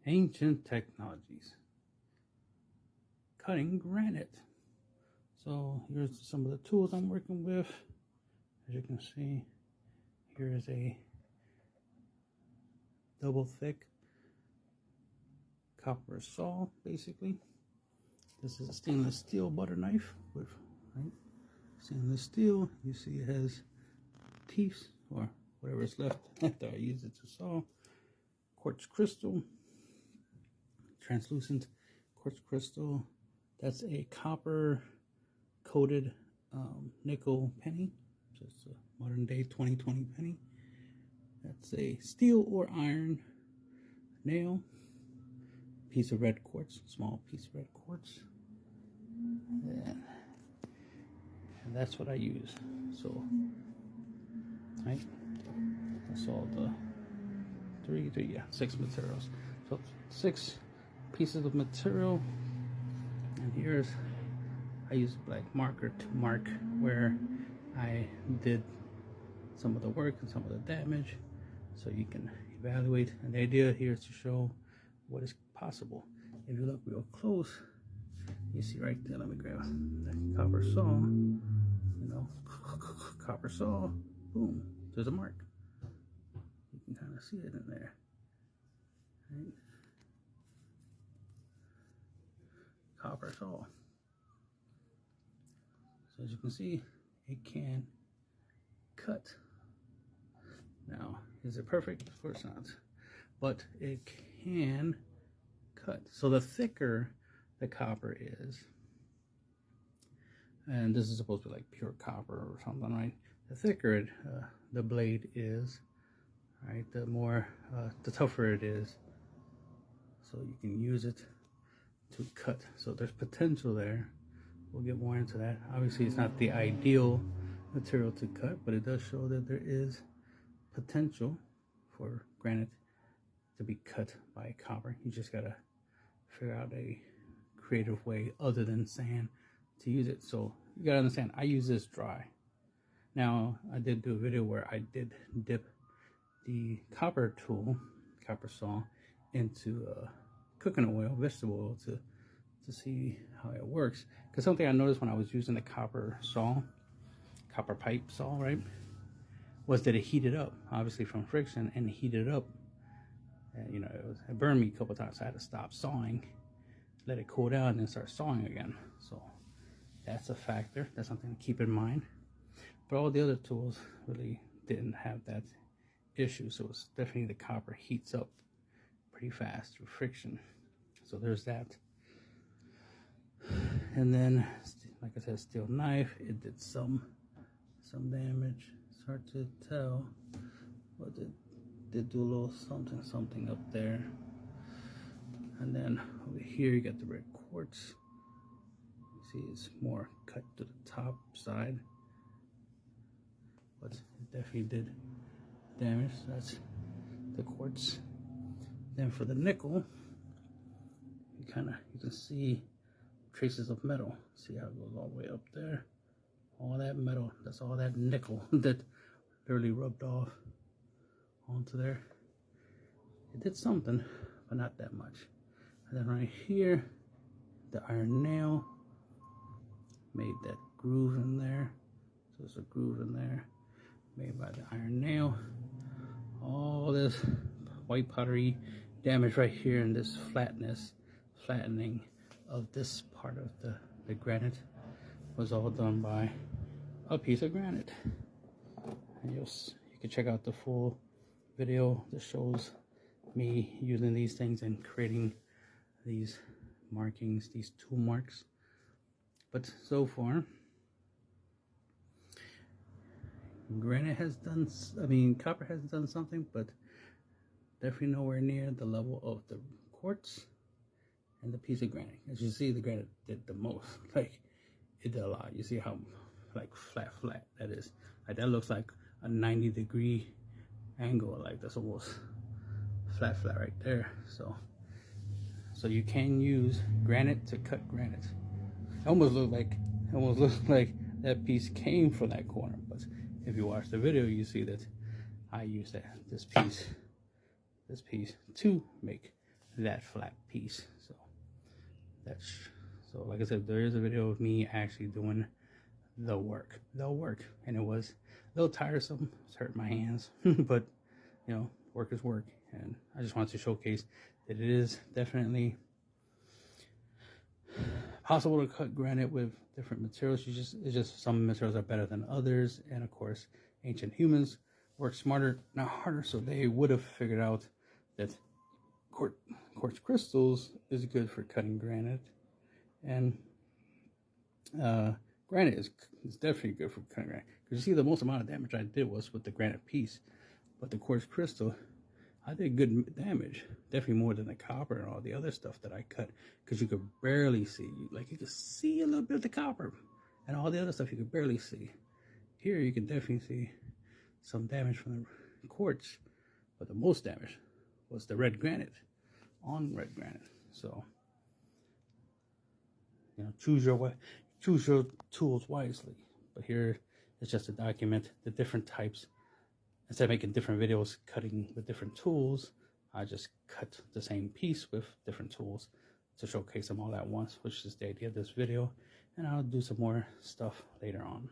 Ancient technologies. Cutting granite. So here's some of the tools I'm working with. As you can see, here is a double thick copper saw, basically. This is a stainless steel butter knife with stainless steel. You see it has teeth or whatever is left after I use it to saw. Quartz crystal, translucent quartz crystal. That's a copper coated nickel penny. So it's a modern day 2020 penny. That's a steel or iron nail. Piece of red quartz, small piece of red quartz. And that's what I use. So, right? That's all the six materials. So 6 pieces of material. And here's, I use a black marker to mark where I did some of the work and some of the damage, so you can evaluate. And the idea here is to show what is possible. If you look real close, you see right there, let me grab the copper saw, copper saw, boom, there's a mark. You can kind of see it in there, right? Copper saw. So as you can see, it can cut. Now, is it perfect? Of course not. But it can cut. So the thicker the copper is, and this is supposed to be like pure copper or something, right? The thicker the blade is, right? The tougher it is. So you can use it to cut. So there's potential there. We'll get more into that. Obviously, it's not the ideal material to cut, but it does show that there is potential for granite to be cut by copper. You just gotta figure out a creative way other than sand to use it. So you gotta understand, I use this dry. Now, I did do a video where I did dip the copper saw, into cooking oil, vegetable oil, to see how it works. Because something I noticed when I was using the copper pipe saw, right, was that it heated up, obviously from friction, and it heated up. And, it burned me a couple times. So I had to stop sawing, let it cool down, and then start sawing again. So that's a factor. That's something to keep in mind. But all the other tools really didn't have that issue. So it's definitely the copper heats up pretty fast through friction. So there's that. And then, like I said, steel knife. It did some damage. It's hard to tell, but it did do a little something up there. And then over here you got the red quartz. You see it's more cut to the top side, but it definitely did damage. That's the quartz. Then for the nickel, you can see traces of metal. See how it goes all the way up there? All that metal, that's all that nickel that literally rubbed off onto there. It did something, but not that much. And then right here, the iron nail made that groove in there. So there's a groove in there made by the iron nail. All this white pottery damage right here, and this flattening of this part of the granite was all done by a piece of granite. And you can check out the full video that shows me using these things and creating these markings, these tool marks. But so far, copper has done something, but definitely nowhere near the level of the quartz and the piece of granite. As you see, the granite did the most. Like, it did a lot. You see how flat that is. Like, that looks like a 90-degree angle. Like, that's almost flat right there. So you can use granite to cut granite. It almost looks like that piece came from that corner. But if you watch the video, you see that I used this piece to make that flat piece. So that's, so like I said, there is a video of me actually doing the work, and it was a little tiresome. It's hurt my hands, but you know, work is work, and I just wanted to showcase that it is definitely possible to cut granite with different materials. It's just some materials are better than others, and of course, ancient humans work smarter, not harder, so they would have figured out that quartz crystals is good for cutting granite, and granite is definitely good for cutting granite. Because you see, the most amount of damage I did was with the granite piece, but the quartz crystal, I did good damage, definitely more than the copper and all the other stuff that I cut, because you could barely see, like you could see a little bit of the copper, and all the other stuff you could barely see. Here you can definitely see some damage from the quartz, but the most damage was the red granite, on red granite. So, you know, choose your tools wisely. But here it's just to document the different types. Instead of making different videos cutting with different tools, I just cut the same piece with different tools to showcase them all at once, which is the idea of this video. And I'll do some more stuff later on.